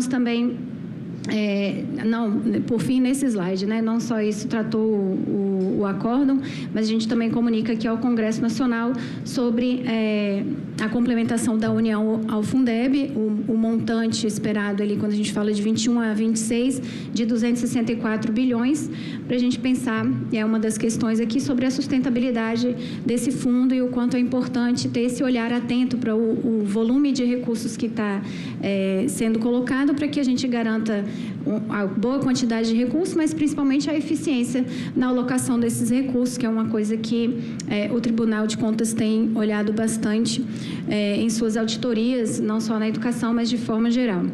também, por fim, nesse slide, né, não só isso tratou o acórdão, mas a gente também comunica aqui ao Congresso Nacional sobre a complementação da União ao Fundeb, o montante esperado ali, quando a gente fala de 21 a 26, de 264 bilhões, para a gente pensar, e é uma das questões aqui, sobre a sustentabilidade desse fundo e o quanto é importante ter esse olhar atento para o volume de recursos que está sendo colocado, para que a gente garanta a boa quantidade de recursos, mas principalmente a eficiência na alocação desses recursos, que é uma coisa que o Tribunal de Contas tem olhado bastante em suas auditorias, não só na educação, mas de forma geral.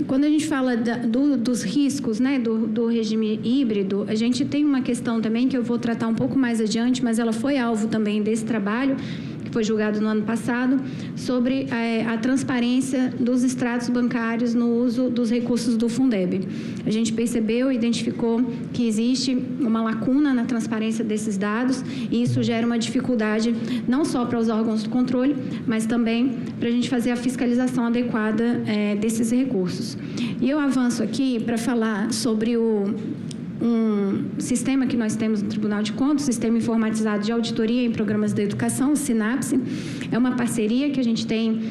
Quando a gente fala dos riscos, né, do regime híbrido, a gente tem uma questão também que eu vou tratar um pouco mais adiante, mas ela foi alvo também desse trabalho, que foi julgado no ano passado, sobre a transparência dos extratos bancários no uso dos recursos do Fundeb. A gente percebeu e identificou que existe uma lacuna na transparência desses dados e isso gera uma dificuldade não só para os órgãos do controle, mas também para a gente fazer a fiscalização adequada desses recursos. E eu avanço aqui para falar sobre um sistema que nós temos no Tribunal de Contas, o Sistema Informatizado de Auditoria em Programas da Educação, o SINAPSE. É uma parceria que a gente tem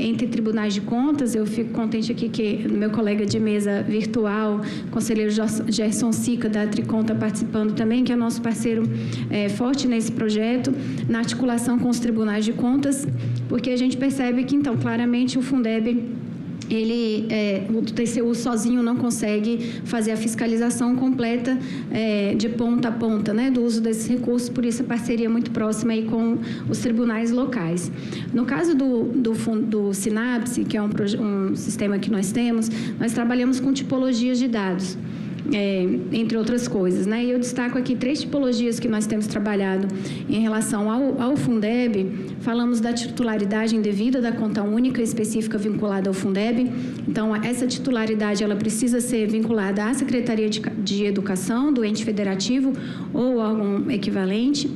entre tribunais de contas. Eu fico contente aqui que meu colega de mesa virtual, conselheiro Gerson Sica, da Triconta, participando também, que é nosso parceiro forte nesse projeto, na articulação com os tribunais de contas, porque a gente percebe que, então, claramente o Fundeb, o TCU sozinho não consegue fazer a fiscalização completa de ponta a ponta, né, do uso desses recursos, por isso a parceria muito próxima aí com os tribunais locais. No caso do SINAPSE, que é um sistema que nós temos, nós trabalhamos com tipologias de dados. Entre outras coisas, né? E eu destaco aqui 3 tipologias que nós temos trabalhado em relação ao Fundeb. Falamos da titularidade indevida da conta única específica vinculada ao Fundeb. Então, essa titularidade ela precisa ser vinculada à Secretaria de Educação do ente federativo ou órgão equivalente.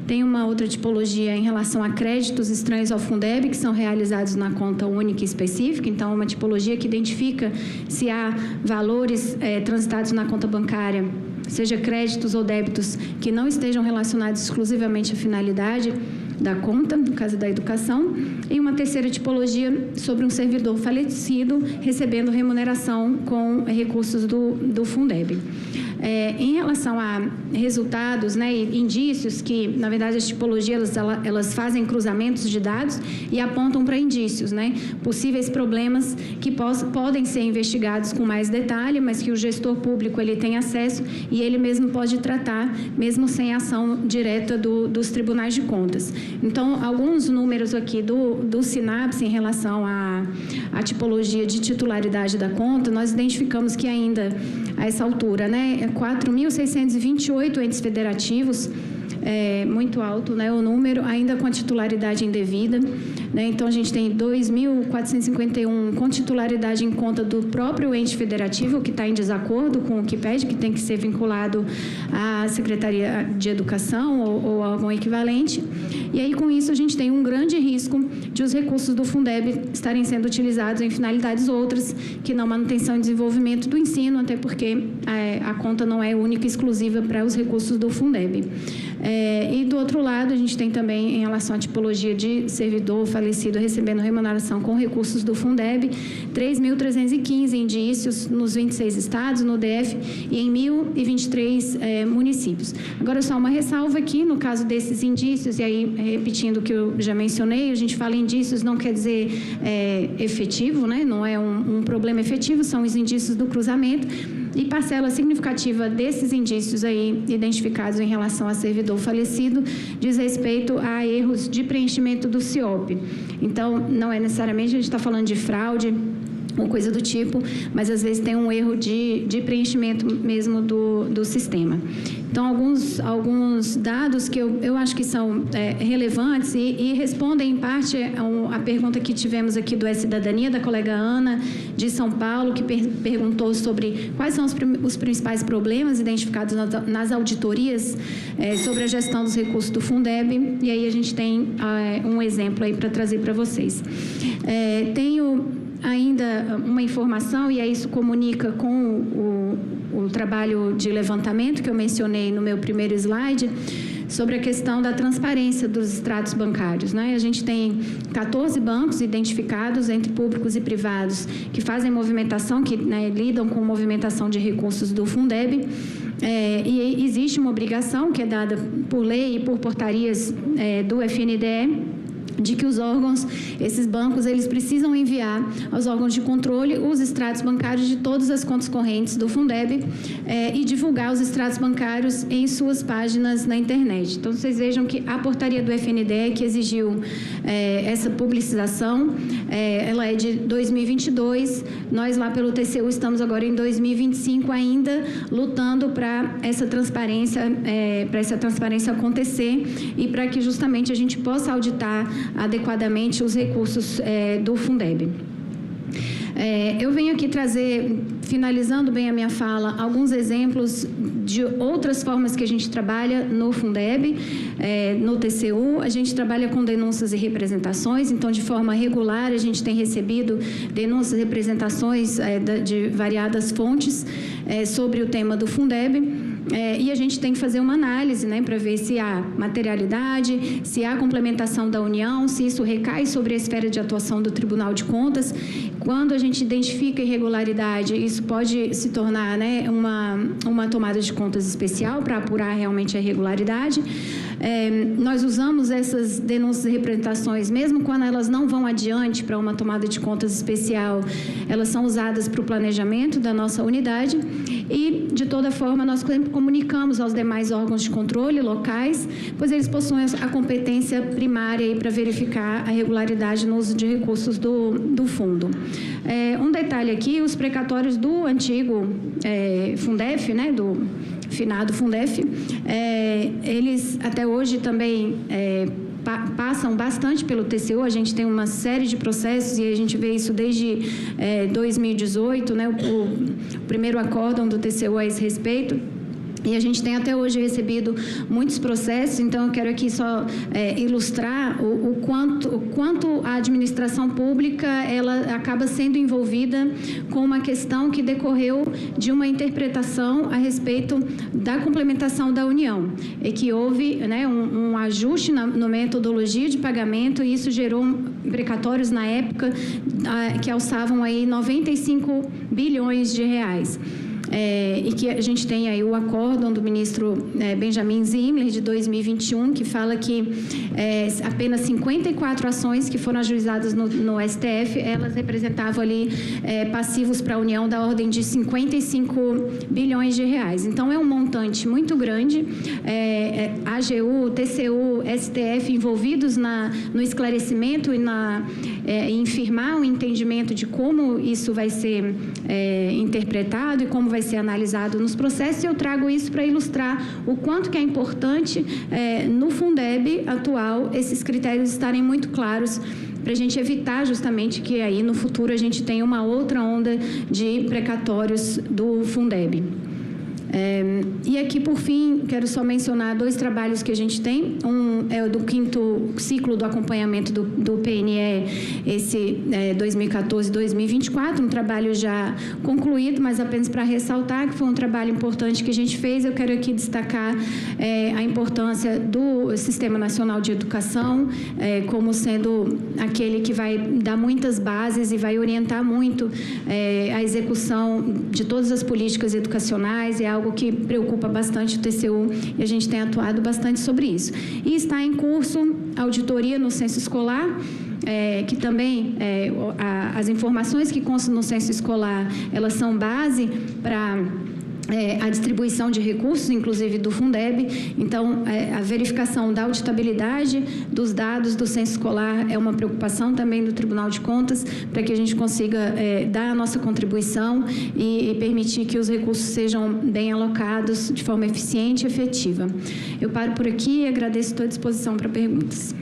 Tem uma outra tipologia em relação a créditos estranhos ao Fundeb, que são realizados na conta única específica. Então, uma tipologia que identifica se há valores transitados na conta bancária, seja créditos ou débitos, que não estejam relacionados exclusivamente à finalidade da conta, no caso da educação. E uma terceira tipologia sobre um servidor falecido recebendo remuneração com recursos do Fundeb. Em relação a resultados, né, e indícios, que na verdade as tipologias elas fazem cruzamentos de dados e apontam para indícios, né, possíveis problemas que podem ser investigados com mais detalhe, mas que o gestor público ele tem acesso e ele mesmo pode tratar, mesmo sem ação direta dos tribunais de contas. Então, alguns números aqui do SINAPSE em relação à tipologia de titularidade da conta, nós identificamos que ainda a essa altura, né, 4.628 entes federativos, muito alto, né, o número, ainda com a titularidade indevida, né, então a gente tem 2.451 com titularidade em conta do próprio ente federativo, que está em desacordo com o que pede, que tem que ser vinculado à Secretaria de Educação ou algum equivalente, e aí com isso a gente tem um grande risco de os recursos do Fundeb estarem sendo utilizados em finalidades outras, que não manutenção e desenvolvimento do ensino, até porque a conta não é única e exclusiva para os recursos do Fundeb. E do outro lado, a gente tem também, em relação à tipologia de servidor falecido recebendo remuneração com recursos do Fundeb, 3.315 indícios nos 26 estados, no DF, e em 1.023 municípios. Agora, só uma ressalva aqui, no caso desses indícios, e aí, repetindo o que eu já mencionei, a gente fala indícios, não quer dizer efetivo, né? Não é um problema efetivo, são os indícios do cruzamento, e parcela significativa desses indícios aí identificados em relação a servidor falecido diz respeito a erros de preenchimento do CIOP. Então, não é necessariamente a gente está falando de fraude ou coisa do tipo, mas às vezes tem um erro de preenchimento mesmo do sistema. Então, alguns dados que eu acho que são relevantes e respondem, em parte, a pergunta que tivemos aqui do E-Cidadania, da colega Ana, de São Paulo, que perguntou sobre quais são os principais problemas identificados nas auditorias sobre a gestão dos recursos do Fundeb, e aí a gente tem um exemplo aí para trazer para vocês. Tenho ainda uma informação, e aí isso comunica com o trabalho de levantamento que eu mencionei no meu primeiro slide, sobre a questão da transparência dos extratos bancários, né? A gente tem 14 bancos identificados entre públicos e privados que fazem movimentação, que, né, lidam com movimentação de recursos do Fundeb, e existe uma obrigação que é dada por lei e por portarias do FNDE, de que os órgãos, esses bancos, eles precisam enviar aos órgãos de controle os extratos bancários de todas as contas correntes do Fundeb e divulgar os extratos bancários em suas páginas na internet. Então, vocês vejam que a portaria do FNDE que exigiu essa publicização, ela é de 2022, nós lá pelo TCU estamos agora em 2025 ainda lutando para essa transparência acontecer e para que justamente a gente possa auditar adequadamente os recursos do Fundeb. Eu venho aqui trazer, finalizando bem a minha fala, alguns exemplos de outras formas que a gente trabalha no Fundeb, no TCU. A gente trabalha com denúncias e representações, então, de forma regular, a gente tem recebido denúncias e representações de variadas fontes sobre o tema do Fundeb. E a gente tem que fazer uma análise, né, para ver se há materialidade, se há complementação da União, se isso recai sobre a esfera de atuação do Tribunal de Contas. Quando a gente identifica irregularidade, isso pode se tornar, né, uma tomada de contas especial para apurar realmente a irregularidade. Nós usamos essas denúncias e representações, mesmo quando elas não vão adiante para uma tomada de contas especial, elas são usadas para o planejamento da nossa unidade e, de toda forma, nós sempre comunicamos aos demais órgãos de controle locais, pois eles possuem a competência primária para verificar a regularidade no uso de recursos do fundo. Um detalhe aqui, os precatórios do antigo Fundef, né, do finado Fundef, eles até hoje também passam bastante pelo TCU. A gente tem uma série de processos e a gente vê isso desde 2018, né, o primeiro acórdão do TCU a esse respeito. E a gente tem até hoje recebido muitos processos, então eu quero aqui só ilustrar o quanto a administração pública ela acaba sendo envolvida com uma questão que decorreu de uma interpretação a respeito da complementação da União, e que houve, né, um ajuste na metodologia de pagamento, e isso gerou precatórios na época que alçavam aí 95 bilhões de reais. E que a gente tem aí o acórdão do ministro Benjamin Zimler, de 2021, que fala que apenas 54 ações que foram ajuizadas no STF, elas representavam ali passivos para a União da ordem de 55 bilhões de reais. Então, é um montante muito grande. AGU, TCU, STF envolvidos no esclarecimento e em firmar o entendimento de como isso vai ser interpretado e como vai ser analisado nos processos. E eu trago isso para ilustrar o quanto que é importante no Fundeb atual esses critérios estarem muito claros, para a gente evitar justamente que aí no futuro a gente tenha uma outra onda de precatórios do Fundeb. E aqui, por fim, quero só mencionar dois trabalhos que a gente tem. Um é o do 5º ciclo do acompanhamento do PNE, esse 2014-2024, um trabalho já concluído, mas apenas para ressaltar que foi um trabalho importante que a gente fez. Eu quero aqui destacar a importância do Sistema Nacional de Educação, como sendo aquele que vai dar muitas bases e vai orientar muito a execução de todas as políticas educacionais. É algo que preocupa bastante o TCU e a gente tem atuado bastante sobre isso. E está em curso auditoria no censo escolar, que também as informações que constam no censo escolar, elas são base para a distribuição de recursos, inclusive do Fundeb. Então, a verificação da auditabilidade dos dados do censo escolar é uma preocupação também do Tribunal de Contas, para que a gente consiga dar a nossa contribuição e permitir que os recursos sejam bem alocados de forma eficiente e efetiva. Eu paro por aqui e agradeço, estou à disposição para perguntas.